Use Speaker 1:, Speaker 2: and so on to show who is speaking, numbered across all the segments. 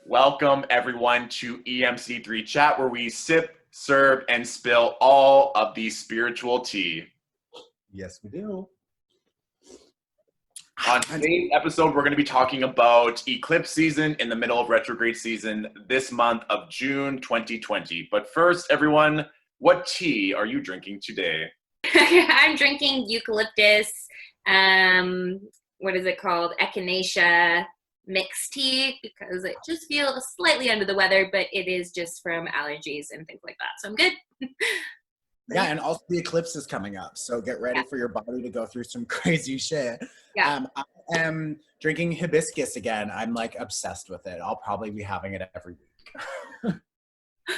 Speaker 1: Welcome everyone to EMC3 chat, where we sip, serve, and spill all of the spiritual tea.
Speaker 2: Yes, we do.
Speaker 1: On today's episode, we're going to be talking about eclipse season in the middle of retrograde season this month of June 2020. But first, everyone, what tea are you drinking today?
Speaker 3: I'm drinking eucalyptus, what is it called? Echinacea mixed tea, because I just feel slightly under the weather, but it is just from allergies and things like that. So I'm good.
Speaker 2: Yeah, and also the eclipse is coming up, so get ready for your body to go through some crazy shit.
Speaker 3: Yeah.
Speaker 2: I am drinking hibiscus again. I'm like obsessed with it. I'll probably be having it every week.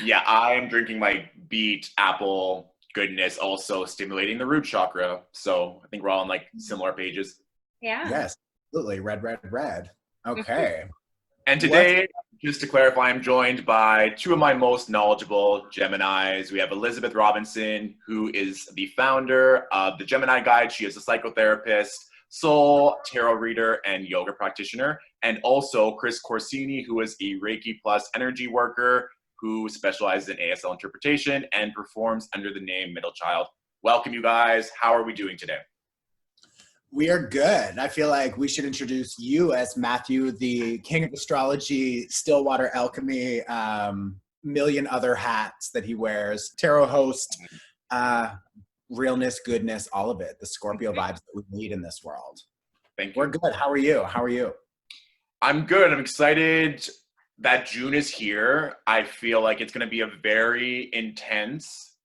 Speaker 1: Yeah, I am drinking my beet apple goodness, also stimulating the root chakra. So I think we're all on like similar pages.
Speaker 3: Yeah.
Speaker 2: Yes, absolutely. Red, red, red. Okay.
Speaker 1: And today, just to clarify, I'm joined by two of my most knowledgeable Geminis. We have Elizabeth Robinson, who is the founder of the Gemini Guide. She is a psychotherapist, soul tarot reader, and yoga practitioner. And also Chris Corsini, who is a Reiki Plus energy worker who specializes in ASL interpretation and performs under the name Middle Child. Welcome, you guys. How are we doing today?
Speaker 2: We are good. I feel like we should introduce you as Matthew, the king of astrology, Stillwater Alchemy, million other hats that he wears, tarot host, realness, goodness, all of it, the Scorpio vibes that we need in this world.
Speaker 1: Thank you.
Speaker 2: We're good. How are you? How are you?
Speaker 1: I'm good. I'm excited that June is here. I feel like it's going to be a very intense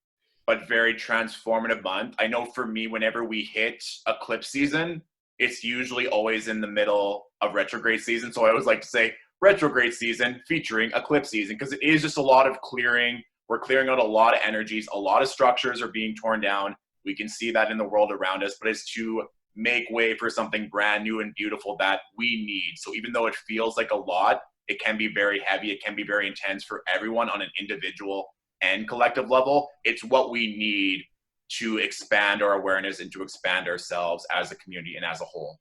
Speaker 1: but very transformative month. I know for me, whenever we hit eclipse season, it's usually always in the middle of retrograde season. So I always like to say retrograde season featuring eclipse season, because it is just a lot of clearing. We're clearing out a lot of energies. A lot of structures are being torn down. We can see that in the world around us, but it's to make way for something brand new and beautiful that we need. So even though it feels like a lot, it can be very heavy. It can be very intense for everyone on an individual and collective level. It's what we need to expand our awareness and to expand ourselves as a community and as a whole.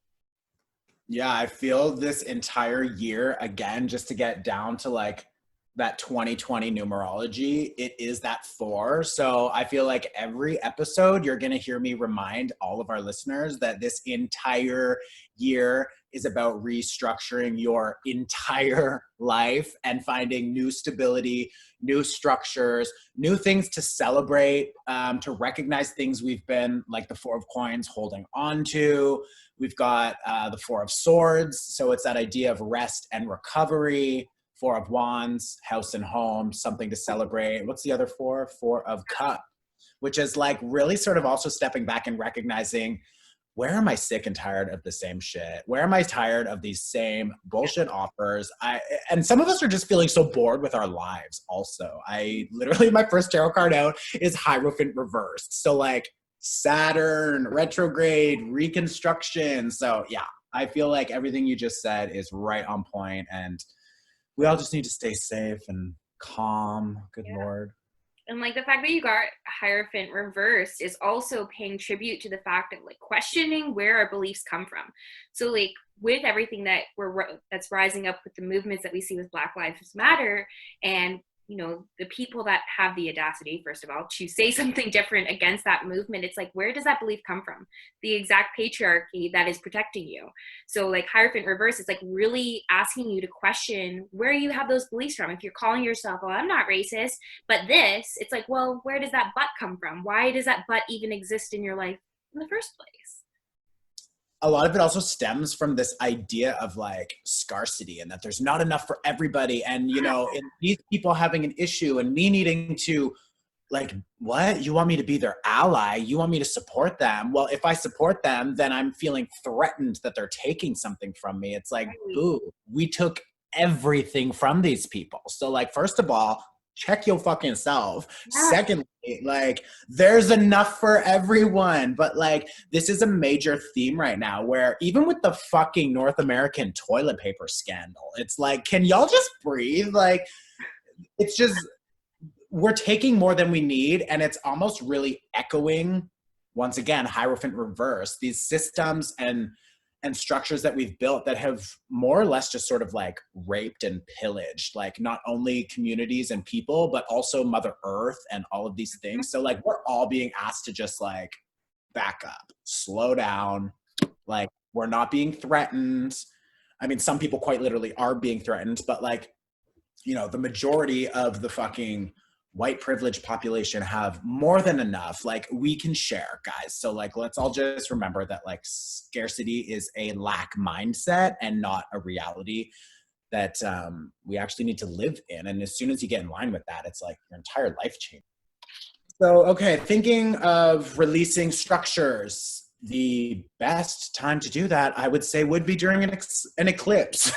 Speaker 2: Yeah, I feel this entire year, again, just to get down to like that 2020 numerology, it is that 4. So I feel like every episode, you're going to hear me remind all of our listeners that this entire year is about restructuring your entire life and finding new stability, new structures, new things to celebrate, to recognize things we've been, like the 4 of Coins, holding on to. We've got the 4 of Swords. So it's that idea of rest and recovery. 4 of Wands, house and home, something to celebrate. What's the other 4? 4 of Cups, which is like really sort of also stepping back and recognizing, where am I sick and tired of the same shit? Where am I tired of these same bullshit offers? And some of us are just feeling so bored with our lives also. I literally, my first tarot card out is Hierophant reversed. So like Saturn, retrograde, reconstruction. So yeah, I feel like everything you just said is right on point, and we all just need to stay safe and calm. Good Lord.
Speaker 3: And like the fact that you got Hierophant reversed is also paying tribute to the fact that like questioning where our beliefs come from. So like with everything that that's rising up with the movements that we see with Black Lives Matter, and you know, the people that have the audacity, first of all, to say something different against that movement, it's like, where does that belief come from? The exact patriarchy that is protecting you. So like Hierophant reverse is like really asking you to question where you have those beliefs from. If you're calling yourself, well, I'm not racist, but this, it's like, well, where does that but come from? Why does that but even exist in your life in the first place?
Speaker 2: A lot of it also stems from this idea of like scarcity, and that there's not enough for everybody. And, you know, in these people having an issue and me needing to like, what? You want me to be their ally? You want me to support them? Well, if I support them, then I'm feeling threatened that they're taking something from me. It's like, ooh, we took everything from these people. So like, first of all, check your fucking self. Yeah. Secondly, like, there's enough for everyone. But like, this is a major theme right now, where even with the fucking North American toilet paper scandal, it's like, can y'all just breathe? Like, it's just, we're taking more than we need. And it's almost really echoing, once again, Hierophant reverse, these systems and and structures that we've built that have more or less just sort of like raped and pillaged, like not only communities and people, but also Mother Earth and all of these things. So like we're all being asked to just like back up, slow down, like we're not being threatened. I mean, some people quite literally are being threatened, but like, you know, the majority of the fucking white privileged population have more than enough. Like we can share, guys. So like, let's all just remember that like scarcity is a lack mindset and not a reality that we actually need to live in. And as soon as you get in line with that, it's like your entire life changes. So, okay, thinking of releasing structures, the best time to do that, I would say, would be during an eclipse,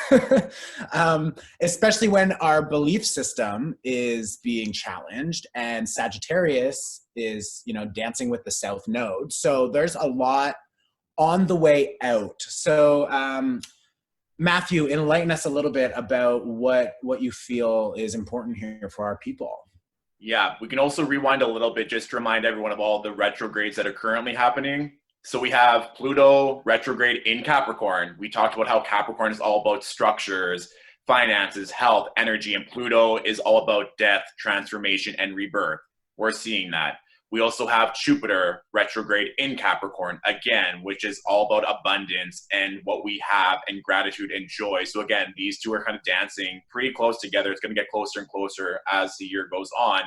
Speaker 2: especially when our belief system is being challenged and Sagittarius is, you know, dancing with the South Node. So there's a lot on the way out. So, Matthew, enlighten us a little bit about what you feel is important here for our people.
Speaker 1: Yeah, we can also rewind a little bit just to remind everyone of all the retrogrades that are currently happening. So we have Pluto retrograde in Capricorn. We talked about how Capricorn is all about structures, finances, health, energy, and Pluto is all about death, transformation, and rebirth. We're seeing that. We also have Jupiter retrograde in Capricorn, again, which is all about abundance and what we have and gratitude and joy. So again, these two are kind of dancing pretty close together. It's going to get closer and closer as the year goes on.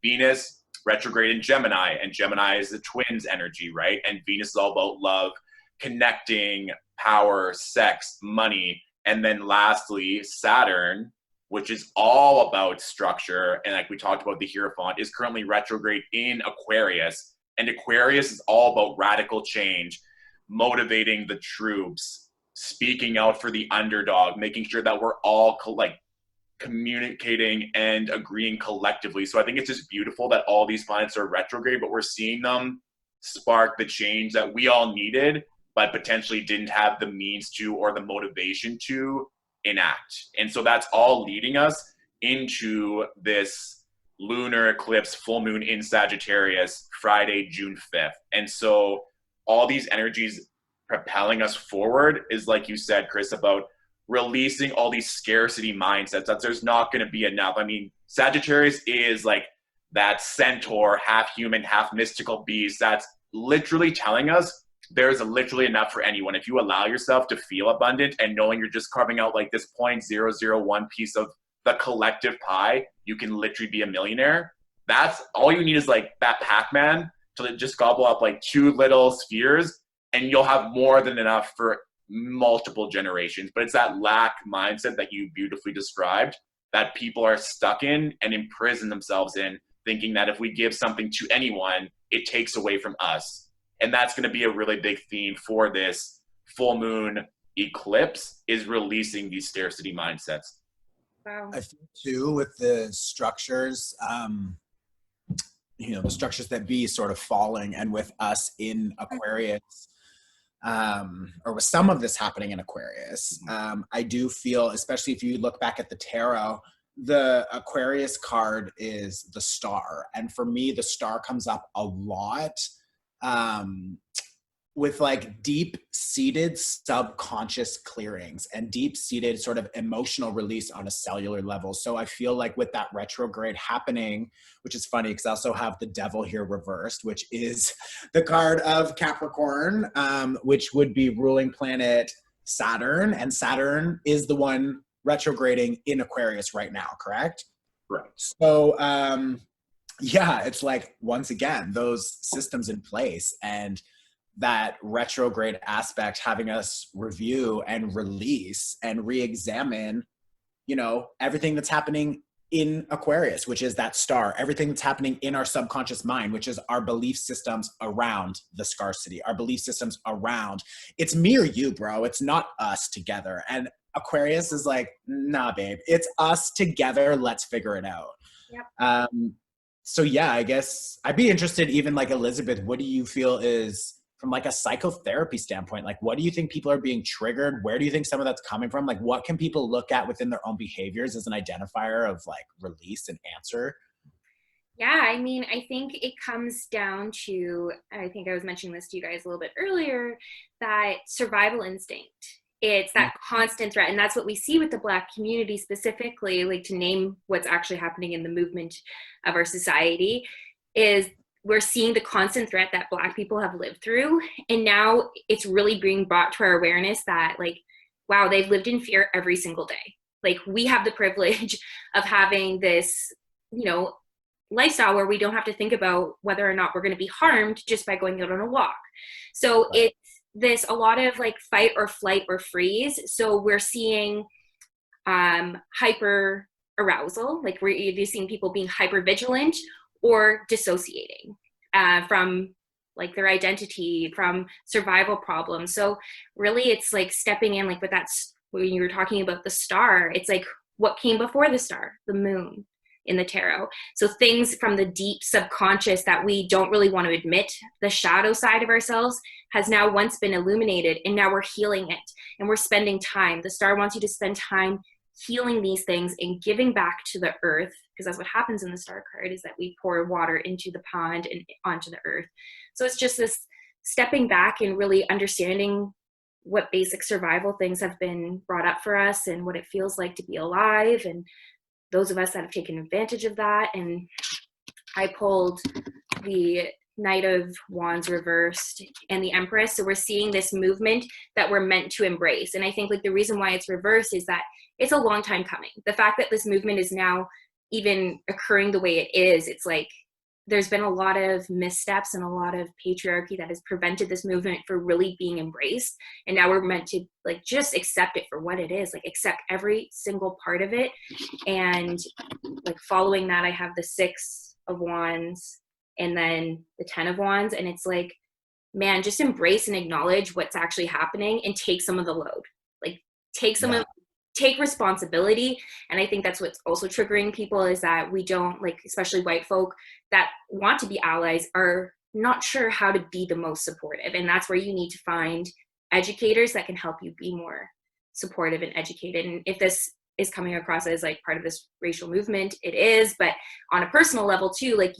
Speaker 1: Venus retrograde in Gemini, and Gemini is the twins energy, right? And Venus is all about love, connecting, power, sex, money. And then lastly, Saturn, which is all about structure, and like we talked about the Hierophant, is currently retrograde in Aquarius. And Aquarius is all about radical change, motivating the troops, speaking out for the underdog, making sure that we're all like communicating and agreeing collectively. So I think it's just beautiful that all these planets are retrograde, but we're seeing them spark the change that we all needed, but potentially didn't have the means to or the motivation to enact. And so that's all leading us into this lunar eclipse full moon in Sagittarius, Friday, June 5th. And so all these energies propelling us forward is, like you said, Chris, about releasing all these scarcity mindsets that there's not going to be enough. I mean, Sagittarius is like that centaur, half human, half mystical beast that's literally telling us there's literally enough for anyone. If you allow yourself to feel abundant and knowing you're just carving out like this 0.001 piece of the collective pie, you can literally be a millionaire. That's all you need, is like that Pac-Man to just gobble up like 2 little spheres, and you'll have more than enough for multiple generations. But it's that lack mindset that you beautifully described that people are stuck in and imprison themselves in, thinking that if we give something to anyone, it takes away from us. And that's going to be a really big theme for this full moon eclipse, is releasing these scarcity mindsets.
Speaker 3: Wow.
Speaker 2: I think too with the structures, you know, the structures that be sort of falling, and with us in Aquarius, or with some of this happening in Aquarius, I do feel, especially if you look back at the tarot, the Aquarius card is the star. And for me, the star comes up a lot with like deep-seated subconscious clearings and deep-seated sort of emotional release on a cellular level. So I feel like with that retrograde happening, which is funny because I also have the devil here reversed, which is the card of Capricorn, which would be ruling planet Saturn. And Saturn is the one retrograding in Aquarius right now, correct?
Speaker 1: Right.
Speaker 2: So, yeah, it's like, once again, those systems in place and that retrograde aspect having us review and release and re-examine, you know, everything that's happening in Aquarius, which is that star, everything that's happening in our subconscious mind, which is our belief systems around the scarcity, our belief systems around, it's me or you, bro. It's not us together. And Aquarius is like, nah, babe, it's us together. Let's figure it out.
Speaker 3: Yep.
Speaker 2: So yeah, I guess I'd be interested, even like Elizabeth, what do you feel is, from like a psychotherapy standpoint, like what do you think people are being triggered? Where do you think some of that's coming from? Like what can people look at within their own behaviors as an identifier of like release and answer?
Speaker 3: Yeah, I mean, I think it comes down to, I think I was mentioning this to you guys a little bit earlier, that survival instinct. It's that constant threat. And that's what we see with the Black community specifically, like to name what's actually happening in the movement of our society, is we're seeing the constant threat that Black people have lived through. And now it's really being brought to our awareness that, like, wow, they've lived in fear every single day. Like, we have the privilege of having this, you know, lifestyle where we don't have to think about whether or not we're going to be harmed just by going out on a walk. So it's this a lot of like fight or flight or freeze. So we're seeing hyper arousal, like we're either seeing people being hyper vigilant or dissociating from like their identity, from survival problems. So really it's like stepping in, like with that, when you were talking about the star, it's like what came before the star, the moon in the tarot. So things from the deep subconscious that we don't really want to admit, the shadow side of ourselves has now once been illuminated, and now we're healing it and we're spending time. The star wants you to spend time healing these things and giving back to the earth, because that's what happens in the star card, is that we pour water into the pond and onto the earth. So it's just this stepping back and really understanding what basic survival things have been brought up for us and what it feels like to be alive, and those of us that have taken advantage of that. And I pulled the Knight of Wands reversed and the Empress. So we're seeing this movement that we're meant to embrace. And I think like the reason why it's reversed is that it's a long time coming. The fact that this movement is now even occurring the way it is, it's like there's been a lot of missteps and a lot of patriarchy that has prevented this movement from really being embraced. And now we're meant to like just accept it for what it is, like accept every single part of it. And like following that, I have the 6 of Wands and then the 10 of Wands. And it's like, man, just embrace and acknowledge what's actually happening and take some of the load. Like take responsibility. And I think that's what's also triggering people, is that we don't, like, especially white folk that want to be allies, are not sure how to be the most supportive. And that's where you need to find educators that can help you be more supportive and educated. And if this is coming across as like part of this racial movement, it is. But on a personal level too, like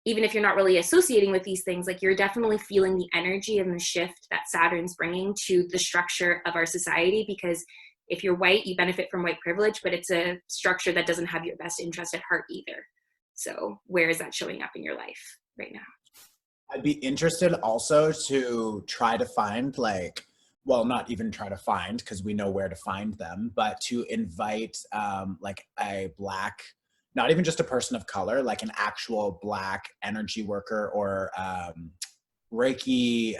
Speaker 3: even if you're not really associating with these things, like you're definitely feeling the energy and the shift that Saturn's bringing to the structure of our society. Because if you're white, you benefit from white privilege, but it's a structure that doesn't have your best interest at heart either. So where is that showing up in your life right now?
Speaker 2: I'd be interested also to try to find not even try to find, because we know where to find them, but to invite like a Black, not even just a person of color, like an actual Black energy worker or Reiki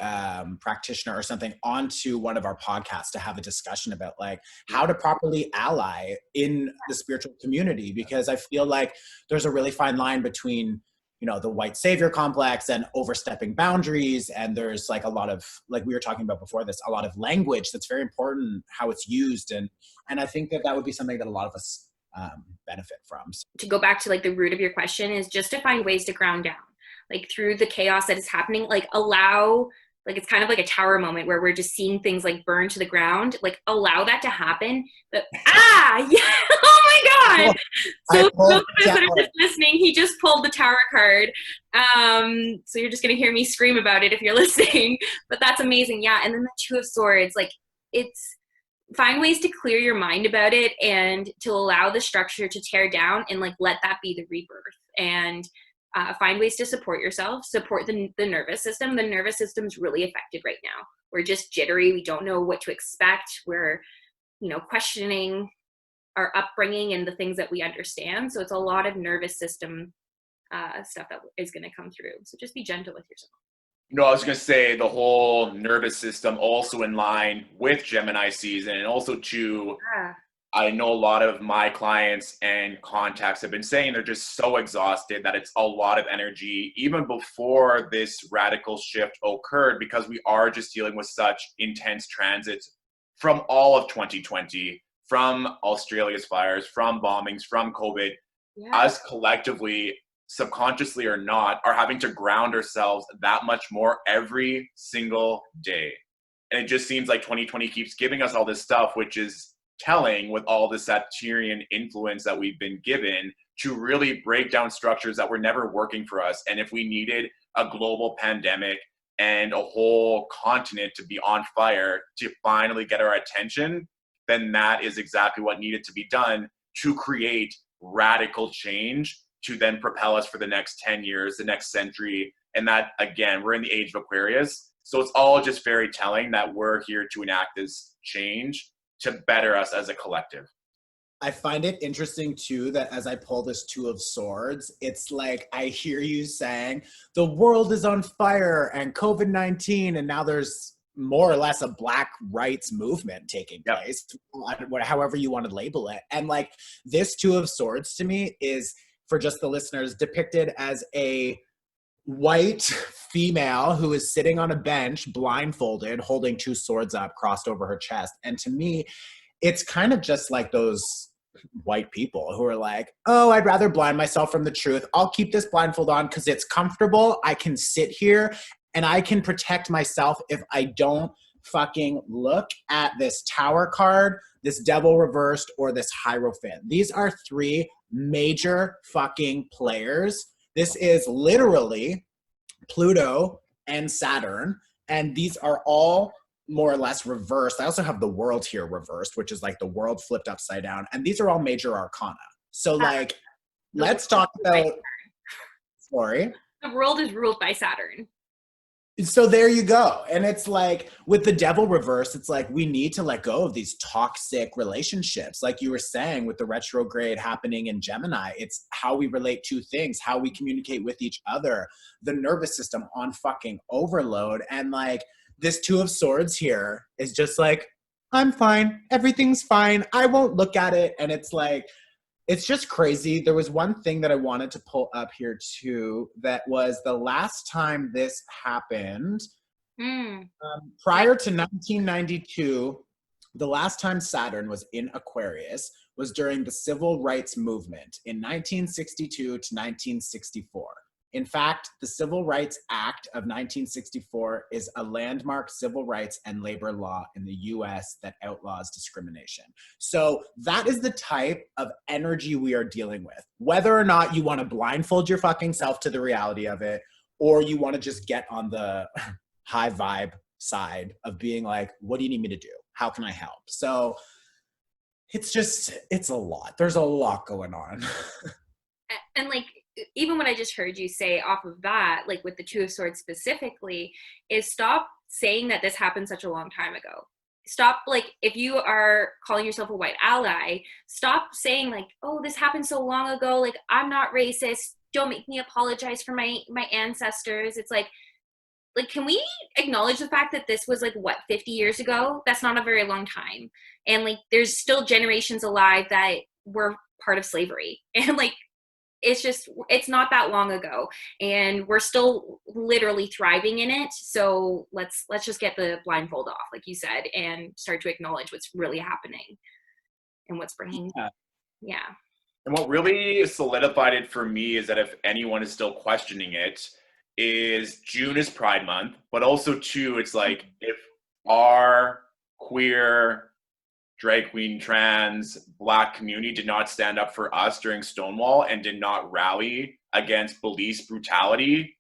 Speaker 2: practitioner or something onto one of our podcasts to have a discussion about like how to properly ally in the spiritual community. Because I feel like there's a really fine line between, you know, the white savior complex and overstepping boundaries. And there's like a lot of, like we were talking about before this, a lot of language that's very important, how it's used. And I think that would be something that a lot of us benefit from.
Speaker 3: To go back to like the root of your question, is just to find ways to ground down, like through the chaos that is happening, like allow, like it's kind of like a tower moment where we're just seeing things like burn to the ground, like allow that to happen. But yeah, oh my God. So those of us that are just listening, he just pulled the tower card. So you're just gonna hear me scream about it if you're listening, but that's amazing. Yeah. And then the 2 of Swords, like it's, find ways to clear your mind about it and to allow the structure to tear down and like let that be the rebirth. And find ways to support yourself, support the nervous system. The nervous system's really affected right now. We're just jittery. We don't know what to expect. We're, you know, questioning our upbringing and the things that we understand. So it's a lot of nervous system stuff that is going to come through. So just be gentle with yourself.
Speaker 1: No, I was going to say the whole nervous system also in line with Gemini season, and also too, I know a lot of my clients and contacts have been saying they're just so exhausted that it's a lot of energy even before this radical shift occurred, because we are just dealing with such intense transits from all of 2020, from Australia's fires, from bombings, from COVID. Us collectively, subconsciously or not, are having to ground ourselves that much more every single day. And it just seems like 2020 keeps giving us all this stuff, which is telling with all the Saturnian influence that we've been given to really break down structures that were never working for us. And if we needed a global pandemic and a whole continent to be on fire to finally get our attention, then that is exactly what needed to be done to create radical change to then propel us for the next 10 years, the next century. And that, again, we're in the age of Aquarius. So it's all just very telling that we're here to enact this change to better us as a collective.
Speaker 2: I find it interesting too that as I pull this Two of Swords, it's like I hear you saying the world is on fire and COVID-19, and now there's more or less a Black rights movement taking place, however you want to label it. And like this Two of Swords to me is, for just the listeners, depicted as a white female who is sitting on a bench blindfolded, holding two swords up, crossed over her chest. And to me, it's kind of just like those white people who are like, oh, I'd rather blind myself from the truth. I'll keep this blindfold on because it's comfortable. I can sit here and I can protect myself if I don't fucking look at this Tower card, this Devil reversed, or this Hierophant. These are three major fucking players. This is literally Pluto and Saturn, and these are all more or less reversed. I also have the world here reversed, which is like the world flipped upside down. And these are all major arcana. So like, let's talk about, sorry.
Speaker 3: The world is ruled by Saturn.
Speaker 2: So there you go. And it's like with the Devil reverse, it's like we need to let go of these toxic relationships. Like you were saying with the retrograde happening in Gemini, it's how we relate to things, how we communicate with each other, the nervous system on fucking overload. And like this Two of Swords here is just like, I'm fine. Everything's fine. I won't look at it. And it's like, it's just crazy. There was one thing that I wanted to pull up here too, that was the last time this happened, prior to 1992, the last time Saturn was in Aquarius was during the Civil Rights Movement in 1962 to 1964. In fact, the Civil Rights Act of 1964 is a landmark civil rights and labor law in the US that outlaws discrimination. So that is the type of energy we are dealing with. Whether or not you want to blindfold your fucking self to the reality of it, or you want to just get on the high vibe side of being like, what do you need me to do? How can I help? So it's a lot. There's a lot going on.
Speaker 3: And like, even what I just heard you say off of that, like with the Two of Swords specifically, is stop saying that this happened such a long time ago. Stop, like, if you are calling yourself a white ally, stop saying like, oh, this happened so long ago, like, I'm not racist, don't make me apologize for my ancestors. It's like, can we acknowledge the fact that this was like, what, 50 years ago? That's not a very long time. And like, there's still generations alive that were part of slavery. And like, it's not that long ago, and we're still literally thriving in it. So let's just get the blindfold off, like you said, and start to acknowledge what's really happening and what's bringing. Yeah.
Speaker 1: And what really solidified it for me is that if anyone is still questioning it, is June is Pride Month, but also too, it's like if our queer, drag queen, trans, Black community did not stand up for us during Stonewall and did not rally against police brutality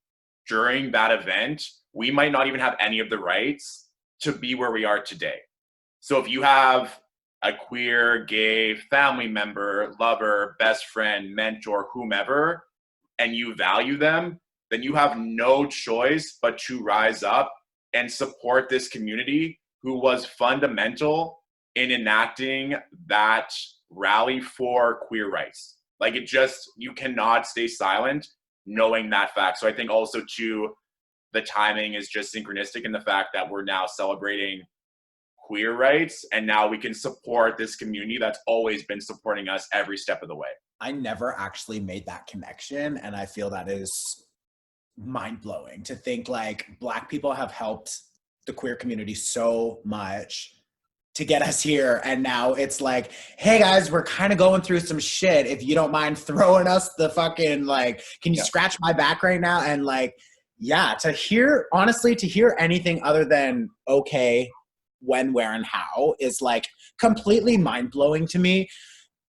Speaker 1: during that event, we might not even have any of the rights to be where we are today. So if you have a queer, gay family member, lover, best friend, mentor, whomever, and you value them, then you have no choice but to rise up and support this community who was fundamental in enacting that rally for queer rights. Like you cannot stay silent knowing that fact. So I think also too, the timing is just synchronistic in the fact that we're now celebrating queer rights, and now we can support this community that's always been supporting us every step of the way.
Speaker 2: I never actually made that connection, and I feel that is mind-blowing to think like Black people have helped the queer community so much to get us here, and now it's like, hey guys, we're kind of going through some shit. If you don't mind throwing us the fucking, like, can you scratch my back right now? And like, yeah, to hear anything other than okay, when, where, and how is like completely mind-blowing to me.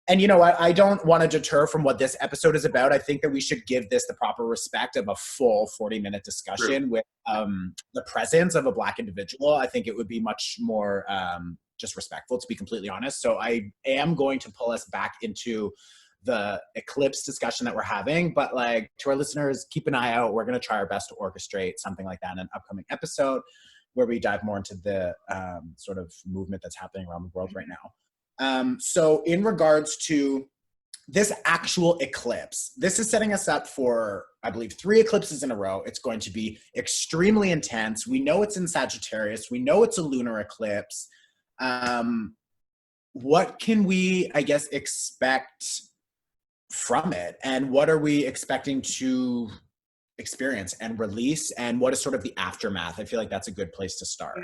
Speaker 2: And you know what? I don't want to deter from what this episode is about. I think that we should give this the proper respect of a full 40-minute discussion with the presence of a Black individual. I think it would be much more just respectful, to be completely honest. So I am going to pull us back into the eclipse discussion that we're having. But like, to our listeners, keep an eye out. We're going to try our best to orchestrate something like that in an upcoming episode where we dive more into the sort of movement that's happening around the world right now. So in regards to this actual eclipse, this is setting us up for, I believe, 3 eclipses in a row. It's going to be extremely intense. We know it's in Sagittarius. We know it's a lunar eclipse. What can we, I guess, expect from it? And what are we expecting to experience and release? And what is sort of the aftermath? I feel like that's a good place to start.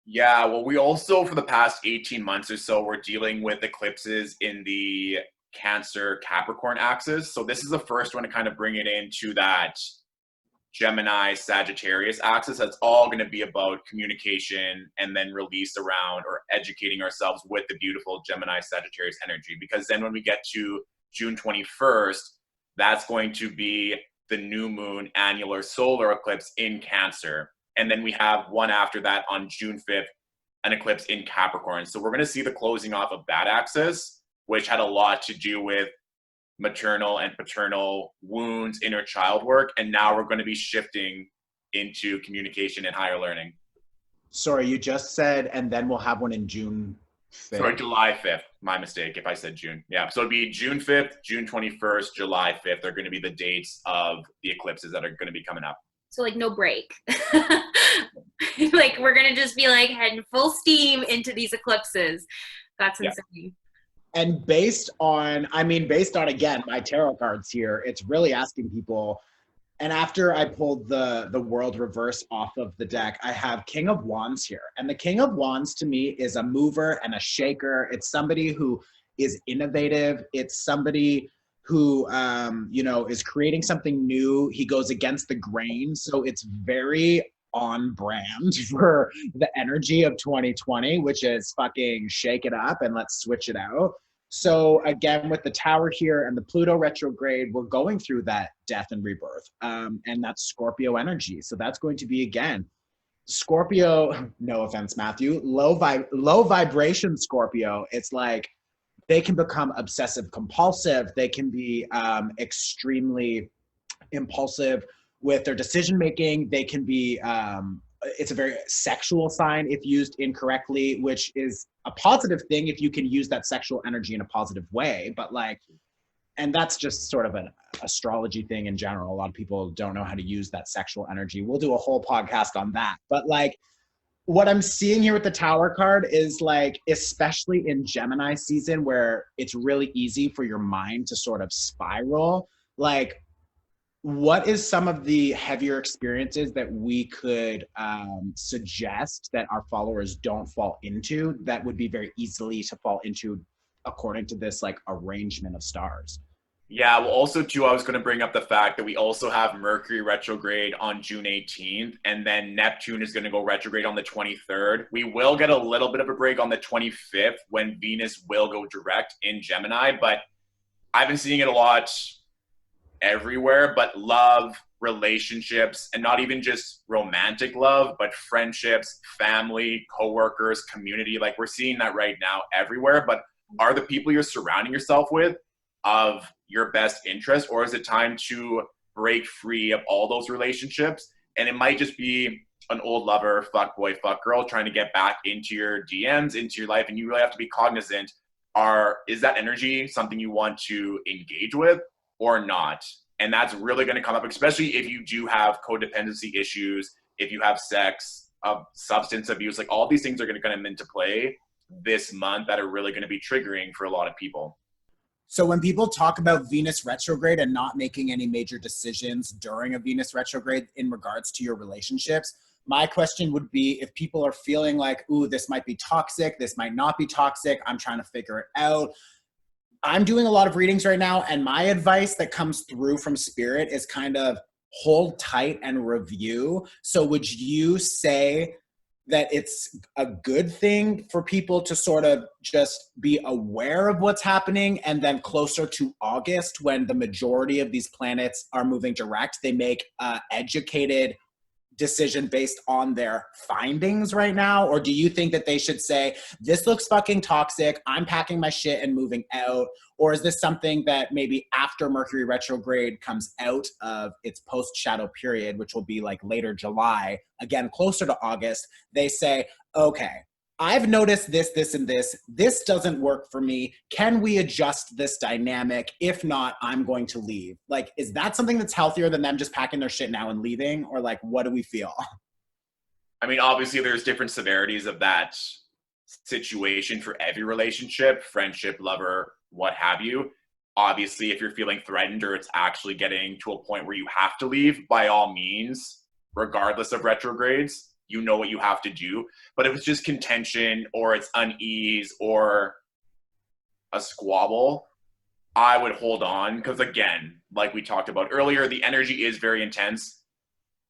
Speaker 1: Yeah, well, we also, for the past 18 months or so, we're dealing with eclipses in the Cancer Capricorn axis. So this is the first one to kind of bring it into that Gemini Sagittarius axis. That's all going to be about communication and then release around or educating ourselves with the beautiful Gemini Sagittarius energy. Because then when we get to June 21st, that's going to be the new moon annular solar eclipse in Cancer. And then we have one after that on June 5th, an eclipse in Capricorn. So we're going to see the closing off of that axis, which had a lot to do with maternal and paternal wounds, inner child work. And now we're going to be shifting into communication and higher learning.
Speaker 2: Sorry, you just said, and then we'll have one in June 5th.
Speaker 1: Sorry, July 5th. My mistake if I said June. Yeah, so it'd be June 5th, June 21st, July 5th are going to be the dates of the eclipses that are going to be coming up.
Speaker 3: So like no break. Like we're gonna just be like heading full steam into these eclipses. That's insane.
Speaker 2: And based on again, my tarot cards here, it's really asking people, and after I pulled the world reverse off of the deck, I have King of Wands here. And the King of Wands to me is a mover and a shaker. It's somebody who is innovative. It's somebody who, is creating something new. He goes against the grain. So it's very on brand for the energy of 2020, which is fucking shake it up and let's switch it out. So again, with the Tower here and the Pluto retrograde, we're going through that death and rebirth. And that's Scorpio energy. So that's going to be, again, Scorpio, no offense, Matthew, low vibration Scorpio. It's like, they can become obsessive compulsive. They can be extremely impulsive with their decision making. They can be, it's a very sexual sign if used incorrectly, which is a positive thing if you can use that sexual energy in a positive way. But like, and that's just sort of an astrology thing in general. A lot of people don't know how to use that sexual energy. We'll do a whole podcast on that. But like, what I'm seeing here with the Tower card is like, especially in Gemini season where it's really easy for your mind to sort of spiral, like what is some of the heavier experiences that we could suggest that our followers don't fall into that would be very easily to fall into according to this like arrangement of stars?
Speaker 1: Yeah, well, also, too, I was going to bring up the fact that we also have Mercury retrograde on June 18th, and then Neptune is going to go retrograde on the 23rd. We will get a little bit of a break on the 25th when Venus will go direct in Gemini, but I've been seeing it a lot everywhere, but love, relationships, and not even just romantic love, but friendships, family, coworkers, community. Like, we're seeing that right now everywhere, but are the people you're surrounding yourself with of your best interest, or is it time to break free of all those relationships? And it might just be an old lover, fuck boy, fuck girl, trying to get back into your DMs, into your life, and you really have to be cognizant, is that energy something you want to engage with or not? And that's really going to come up, especially if you do have codependency issues, if you have sex, substance abuse, like all these things are going to come into play this month that are really going to be triggering for a lot of people.
Speaker 2: So when people talk about Venus retrograde and not making any major decisions during a Venus retrograde in regards to your relationships, my question would be if people are feeling like, ooh, this might be toxic, this might not be toxic, I'm trying to figure it out. I'm doing a lot of readings right now, and my advice that comes through from Spirit is kind of hold tight and review. So would you say that it's a good thing for people to sort of just be aware of what's happening, and then closer to August, when the majority of these planets are moving direct, they make educated decision based on their findings right now? Or do you think that they should say, this looks fucking toxic, I'm packing my shit and moving out? Or is this something that maybe after Mercury retrograde comes out of its post shadow period, which will be like later July, again closer to August, they say, okay, I've noticed this, this, and this doesn't work for me. Can we adjust this dynamic? If not, I'm going to leave. Like, is that something that's healthier than them just packing their shit now and leaving? Or like, what do we feel?
Speaker 1: I mean, obviously there's different severities of that situation for every relationship, friendship, lover, what have you. Obviously, if you're feeling threatened or it's actually getting to a point where you have to leave, by all means, regardless of retrogrades, you know what you have to do. But if it's just contention or it's unease or a squabble, I would hold on, because again, like we talked about earlier, the energy is very intense.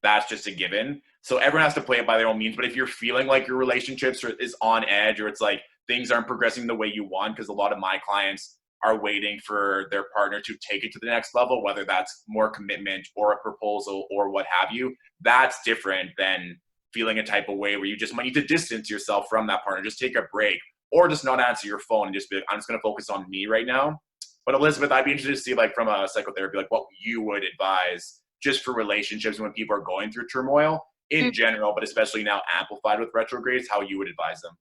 Speaker 1: That's just a given. So everyone has to play it by their own means. But if you're feeling like your relationships is on edge, or it's like things aren't progressing the way you want, because a lot of my clients are waiting for their partner to take it to the next level, whether that's more commitment or a proposal or what have you, that's different than feeling a type of way where you just might need to distance yourself from that partner, just take a break, or just not answer your phone and just be like, I'm just going to focus on me right now. But Elizabeth, I'd be interested to see, like, from a psychotherapy, like what you would advise just for relationships when people are going through turmoil in general, but especially now amplified with retrogrades, how you would advise them.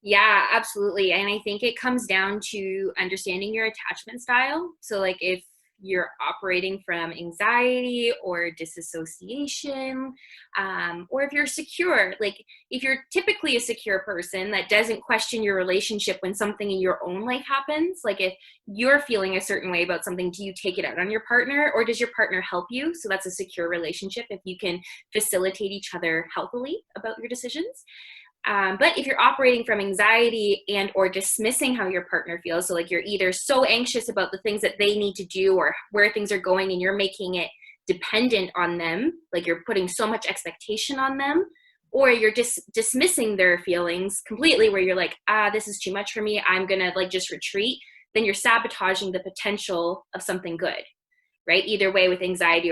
Speaker 3: Yeah, absolutely. And I think it comes down to understanding your attachment style. So like if you're operating from anxiety or disassociation, or if you're secure, like if you're typically a secure person that doesn't question your relationship when something in your own life happens, like if you're feeling a certain way about something, do you take it out on your partner, or does your partner help you? So that's a secure relationship if you can facilitate each other healthily about your decisions. But if you're operating from anxiety and or dismissing how your partner feels, so like you're either so anxious about the things that they need to do or where things are going, and you're making it dependent on them, like you're putting so much expectation on them, or you're just dismissing their feelings completely, where you're like, this is too much for me, I'm gonna like just retreat, then you're sabotaging the potential of something good, right? Either way, with anxiety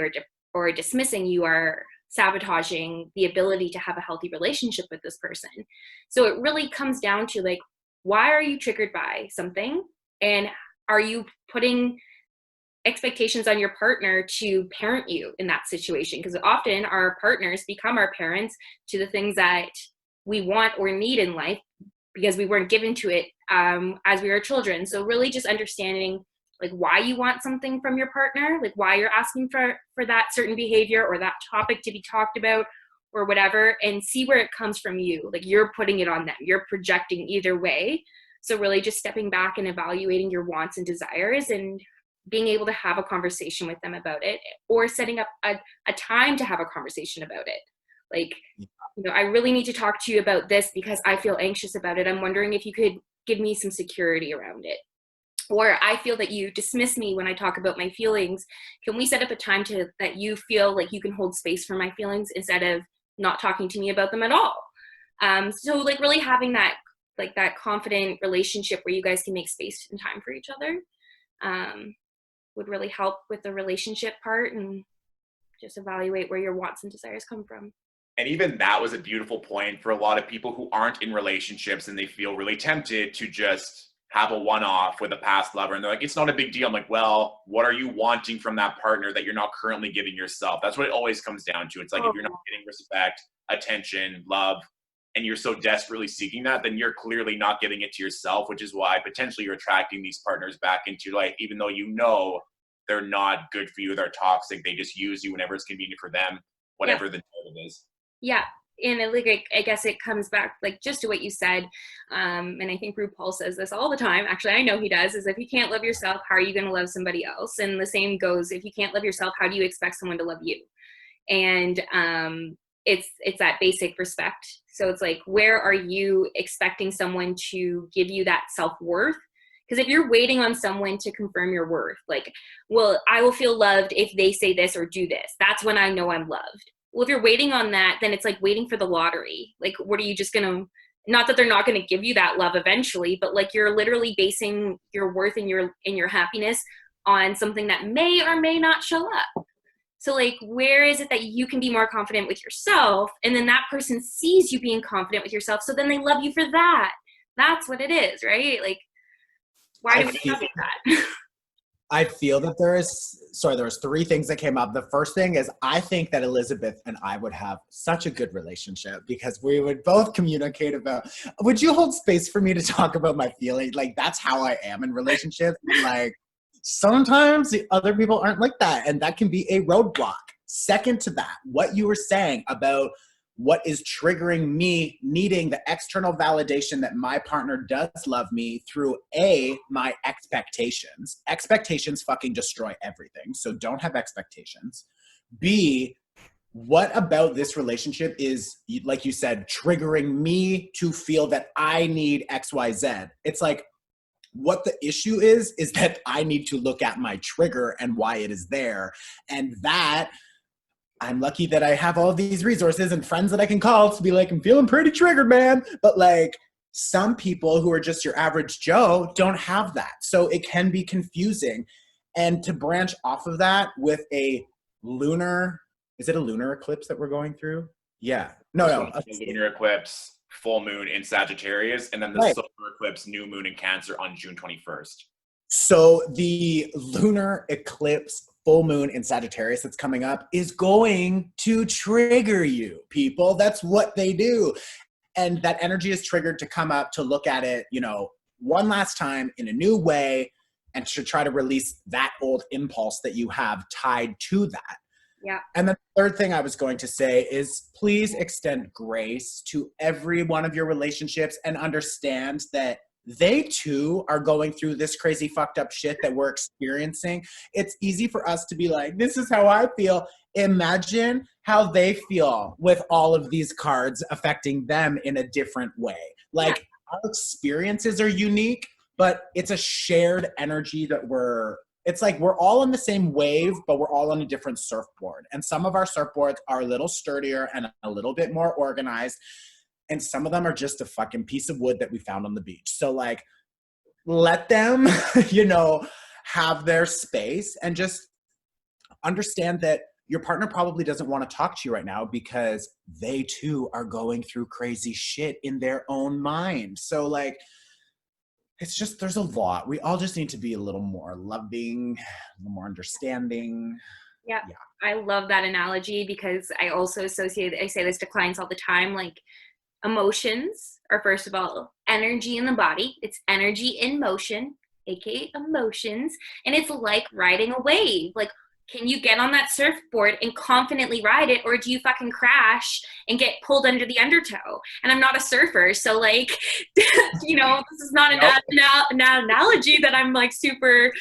Speaker 3: or dismissing, you are sabotaging the ability to have a healthy relationship with this person. So it really comes down to like, why are you triggered by something? And are you putting expectations on your partner to parent you in that situation? Because often our partners become our parents to the things that we want or need in life because we weren't given to it as we were children. So really just understanding like why you want something from your partner, like why you're asking for that certain behavior or that topic to be talked about or whatever, and see where it comes from you. Like you're putting it on them, you're projecting either way. So really just stepping back and evaluating your wants and desires and being able to have a conversation with them about it, or setting up a time to have a conversation about it. Like, you know, I really need to talk to you about this because I feel anxious about it. I'm wondering if you could give me some security around it. Or I feel that you dismiss me when I talk about my feelings. Can we set up a time that you feel like you can hold space for my feelings instead of not talking to me about them at all? So like really having that confident relationship where you guys can make space and time for each other would really help with the relationship part, and just evaluate where your wants and desires come from.
Speaker 1: And even that was a beautiful point for a lot of people who aren't in relationships and they feel really tempted to just have a one-off with a past lover, and they're like, it's not a big deal. I'm like, well, what are you wanting from that partner that you're not currently giving yourself? That's what it always comes down to. It's like, if you're not getting respect, attention, love, and you're so desperately seeking that, then you're clearly not giving it to yourself, which is why potentially you're attracting these partners back into your life, even though you know they're not good for you, they're toxic, they just use you whenever it's convenient for them, whatever the narrative is.
Speaker 3: Yeah. And I guess it comes back like just to what you said. And I think RuPaul says this all the time. Actually, I know he does, is if you can't love yourself, how are you going to love somebody else? And the same goes, if you can't love yourself, how do you expect someone to love you? And it's that basic respect. So it's like, where are you expecting someone to give you that self-worth? Because if you're waiting on someone to confirm your worth, like, well, I will feel loved if they say this or do this, that's when I know I'm loved. well, if you're waiting on that, then it's like waiting for the lottery. Like, what are you just gonna, not that they're not gonna give you that love eventually, but like you're literally basing your worth and your happiness on something that may or may not show up. So like, where is it that you can be more confident with yourself? And then that person sees you being confident with yourself. So then they love you for that. That's what it is, right? Like, why do we not do that?
Speaker 2: I feel that there was 3 things that came up. The first thing is I think that Elizabeth and I would have such a good relationship because we would both communicate about, would you hold space for me to talk about my feelings? Like, that's how I am in relationships. Like, sometimes the other people aren't like that, and that can be a roadblock. Second to that, what you were saying about what is triggering me needing the external validation that my partner does love me through my expectations. Expectations fucking destroy everything. So don't have expectations. B, what about this relationship is, like you said, triggering me to feel that I need XYZ? It's like, what the issue is that I need to look at my trigger and why it is there. And that I'm lucky that I have all these resources and friends that I can call to be like, I'm feeling pretty triggered, man. But like, some people who are just your average Joe don't have that. So it can be confusing. And to branch off of that with is it a lunar eclipse that we're going through? Yeah. No.
Speaker 1: The lunar eclipse full moon in Sagittarius, and then the
Speaker 2: Right.
Speaker 1: solar eclipse new moon in Cancer on June 21st.
Speaker 2: So the lunar eclipse full moon in Sagittarius that's coming up is going to trigger you, people. That's what they do. And that energy is triggered to come up to look at it, one last time in a new way and to try to release that old impulse that you have tied to that.
Speaker 3: Yeah.
Speaker 2: And the third thing I was going to say is please extend grace to every one of your relationships and understand that they too are going through this crazy fucked up shit that we're experiencing. It's easy for us to be like, this is how I feel. Imagine how they feel with all of these cards affecting them in a different way. Like, our experiences are unique, but it's a shared energy that it's like we're all on the same wave, but we're all on a different surfboard. And some of our surfboards are a little sturdier and a little bit more organized. And some of them are just a fucking piece of wood that we found on the beach. So like, let them, have their space and just understand that your partner probably doesn't want to talk to you right now because they too are going through crazy shit in their own mind. So like, it's just, there's a lot. We all just need to be a little more loving, a little more understanding.
Speaker 3: Yeah. I love that analogy because I also I say this to clients all the time, like, emotions are, first of all, energy in the body. It's energy in motion, aka emotions. And it's like riding a wave. Like, can you get on that surfboard and confidently ride it, or do you fucking crash and get pulled under the undertow? And I'm not a surfer, so like, this is not an analogy that I'm like super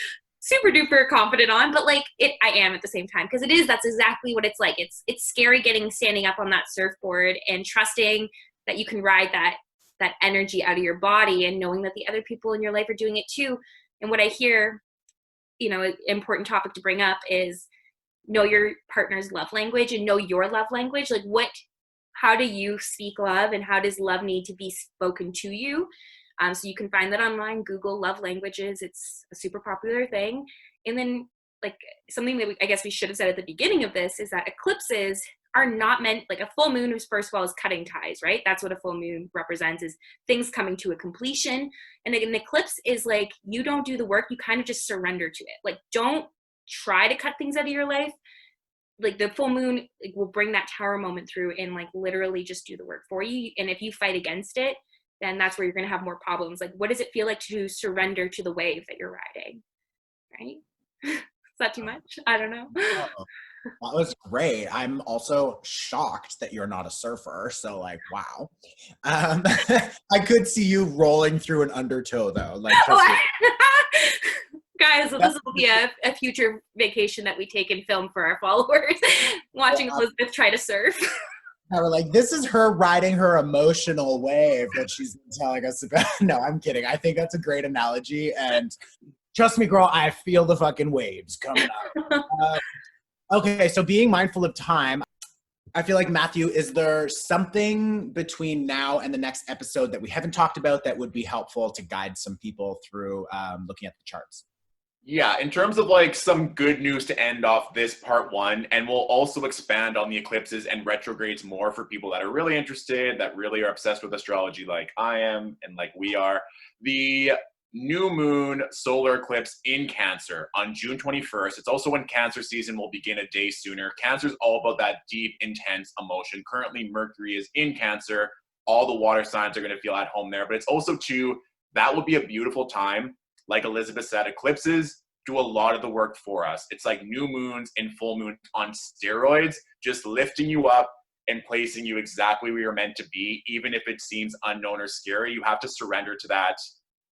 Speaker 3: duper confident on, but like I am at the same time, because that's exactly what it's like. It's scary standing up on that surfboard and trusting that you can ride that energy out of your body, and knowing that the other people in your life are doing it too. And what I hear, an important topic to bring up is know your partner's love language and know your love language. Like, how do you speak love, and how does love need to be spoken to you? So you can find that online. Google love languages. It's a super popular thing. And then, like, something that I guess we should have said at the beginning of this is that eclipses are not meant, like, a full moon is, first of all, is cutting ties, right? That's what a full moon represents, is things coming to a completion. And an eclipse is like, you don't do the work, you kind of just surrender to it. Like, don't try to cut things out of your life. Like, the full moon will bring that tower moment through and like literally just do the work for you. And if you fight against it, then that's where you're going to have more problems. Like, what does it feel like to surrender to the wave that you're riding, right? Is that too much? I don't know.
Speaker 2: Oh, that was great. I'm also shocked that you're not a surfer. So like, wow. I could see you rolling through an undertow though. Like,
Speaker 3: guys, this will be a future vacation that we take and film for our followers, watching Elizabeth try to surf.
Speaker 2: We're like, this is her riding her emotional wave that she's telling us about. No, I'm kidding. I think that's a great analogy. And trust me, girl, I feel the fucking waves coming up. Okay, so being mindful of time, I feel like, Matthew, is there something between now and the next episode that we haven't talked about that would be helpful to guide some people through looking at the charts?
Speaker 1: Yeah, in terms of like some good news to end off this part one, and we'll also expand on the eclipses and retrogrades more for people that are really interested, that really are obsessed with astrology like I am and like we are. The new moon solar eclipse in Cancer on June 21st. It's also when Cancer season will begin a day sooner. Cancer is all about that deep, intense emotion. Currently, Mercury is in Cancer. All the water signs are going to feel at home there, but it's also too, that would be a beautiful time. Like Elizabeth said, eclipses do a lot of the work for us. It's like new moons and full moons on steroids, just lifting you up and placing you exactly where you're meant to be. Even if it seems unknown or scary, you have to surrender to that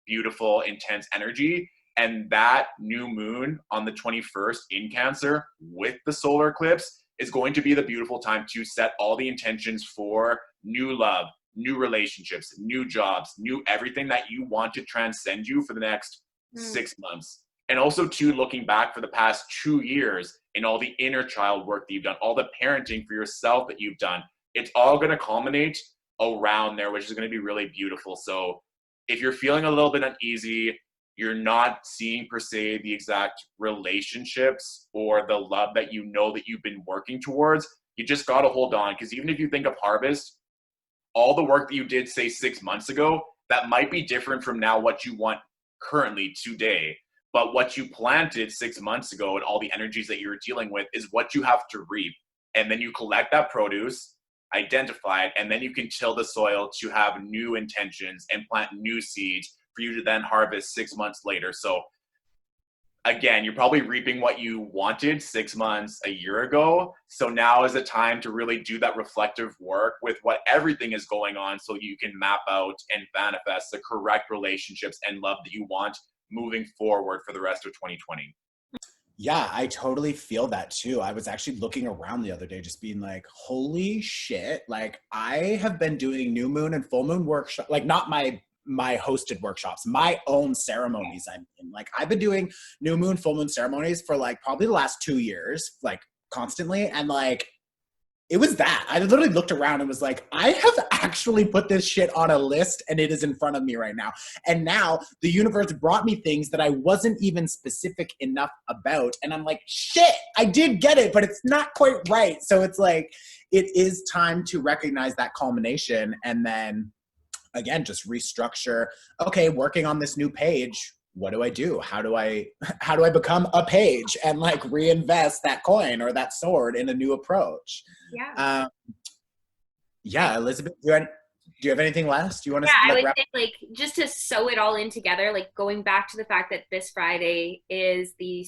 Speaker 1: beautiful, intense energy. And that new moon on the 21st in Cancer with the solar eclipse is going to be the beautiful time to set all the intentions for new love, new relationships, new jobs, new everything that you want to transcend you for the next 6 months. And also too, looking back for the past 2 years and all the inner child work that you've done, all the parenting for yourself that you've done, it's all going to culminate around there, which is going to be really beautiful. So if you're feeling a little bit uneasy, you're not seeing per se the exact relationships or the love that you know that you've been working towards, you just got to hold on. Because even if you think of harvest, all the work that you did, say 6 months ago, that might be different from now what you want currently today. But what you planted 6 months ago and all the energies that you're dealing with is what you have to reap. And then you collect that produce, identify it, and then you can till the soil to have new intentions and plant new seeds for you to then harvest 6 months later. So again, you're probably reaping what you wanted 6 months, a year ago. So now is the time to really do that reflective work with what everything is going on so you can map out and manifest the correct relationships and love that you want moving forward for the rest of 2020.
Speaker 2: Yeah, I totally feel that too. I was actually looking around the other day, just being like, holy shit. Like, I have been doing new moon and full moon workshop, like not my hosted workshops, my own ceremonies. I'm in. Like, I've been doing new moon, full moon ceremonies for like probably the last 2 years, like constantly. And like, it was that. I literally looked around and was like, I have actually put this shit on a list and it is in front of me right now. And now the universe brought me things that I wasn't even specific enough about. And I'm like, shit, I did get it, but it's not quite right. So it's like, it is time to recognize that culmination and then, again, just restructure. Okay, working on this new page. What do I do? How do I become a page and like reinvest that coin or that sword in a new approach?
Speaker 3: Yeah.
Speaker 2: Yeah, Elizabeth, do you have anything last? Do you want to?
Speaker 3: Yeah, I would say, like, just to sew it all in together, like going back to the fact that this Friday is the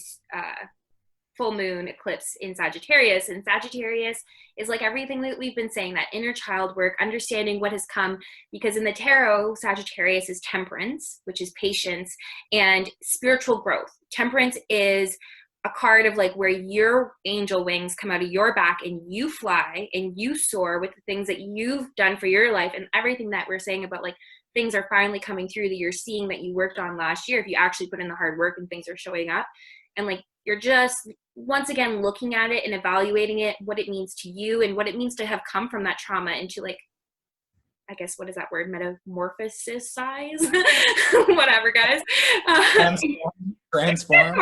Speaker 3: full moon eclipse in Sagittarius, and Sagittarius is like everything that we've been saying, that inner child work, understanding what has come, because in the tarot, Sagittarius is temperance, which is patience, and spiritual growth. Temperance is a card of like where your angel wings come out of your back and you fly and you soar with the things that you've done for your life, and everything that we're saying about like things are finally coming through that you're seeing that you worked on last year if you actually put in the hard work and things are showing up. And like, you're just once again looking at it and evaluating it, what it means to you and what it means to have come from that trauma into, like, I guess, what is that word? Metamorphosis size? Whatever, guys.
Speaker 2: Transform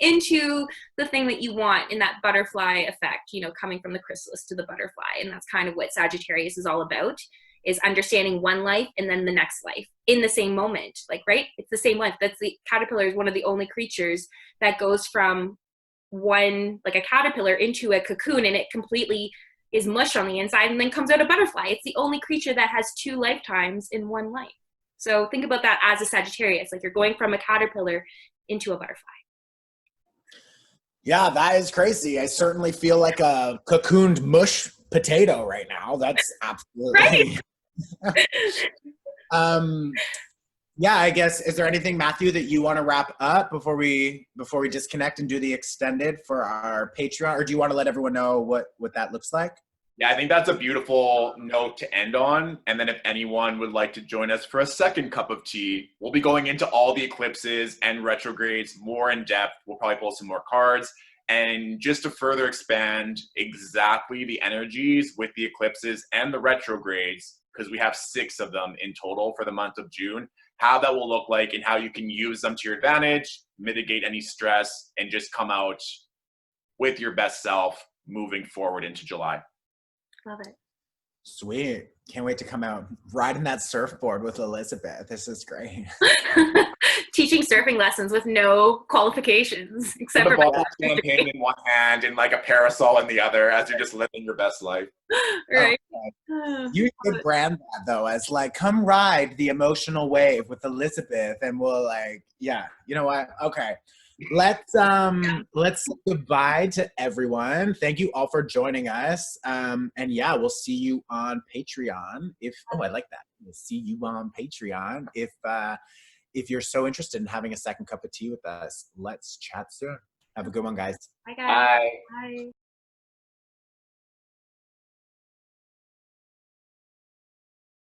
Speaker 3: into the thing that you want in that butterfly effect, you know, coming from the chrysalis to the butterfly. And that's kind of what Sagittarius is all about, is understanding one life and then the next life in the same moment. Like, right? It's the same life. That's the caterpillar is one of the only creatures that goes from one, like a caterpillar, into a cocoon, and it completely is mush on the inside and then comes out a butterfly. It's the only creature that has 2 lifetimes in one life. So think about that as a Sagittarius, like you're going from a caterpillar into a butterfly.
Speaker 2: Yeah, that is crazy. I certainly feel like a cocooned mush potato right now. That's absolutely
Speaker 3: right.
Speaker 2: Yeah, I guess, is there anything, Matthew, that you want to wrap up before we disconnect and do the extended for our Patreon, or do you want to let everyone know what that looks like?
Speaker 1: Yeah, I think that's a beautiful note to end on. And then if anyone would like to join us for a second cup of tea, we'll be going into all the eclipses and retrogrades more in depth. We'll probably pull some more cards. And just to further expand exactly the energies with the eclipses and the retrogrades, because we have 6 of them in total for the month of June, how that will look like and how you can use them to your advantage, mitigate any stress, and just come out with your best self moving forward into July.
Speaker 3: Love it.
Speaker 2: Sweet. Can't wait to come out riding that surfboard with Elizabeth. This is great.
Speaker 3: Teaching surfing lessons with no qualifications except
Speaker 1: With a
Speaker 3: for
Speaker 1: bottle of champagne in one hand and like a parasol in the other as you're just living your best life.
Speaker 3: right.
Speaker 2: You should brand that though as like, come ride the emotional wave with Elizabeth, and we'll like, yeah, you know what? Okay. Let's say goodbye to everyone. Thank you all for joining us. And yeah, we'll see you on Patreon I like that. We'll see you on Patreon if you're so interested in having a second cup of tea with us. Let's chat soon. Have a good one, guys.
Speaker 3: Bye, guys.
Speaker 1: Bye.
Speaker 3: Bye.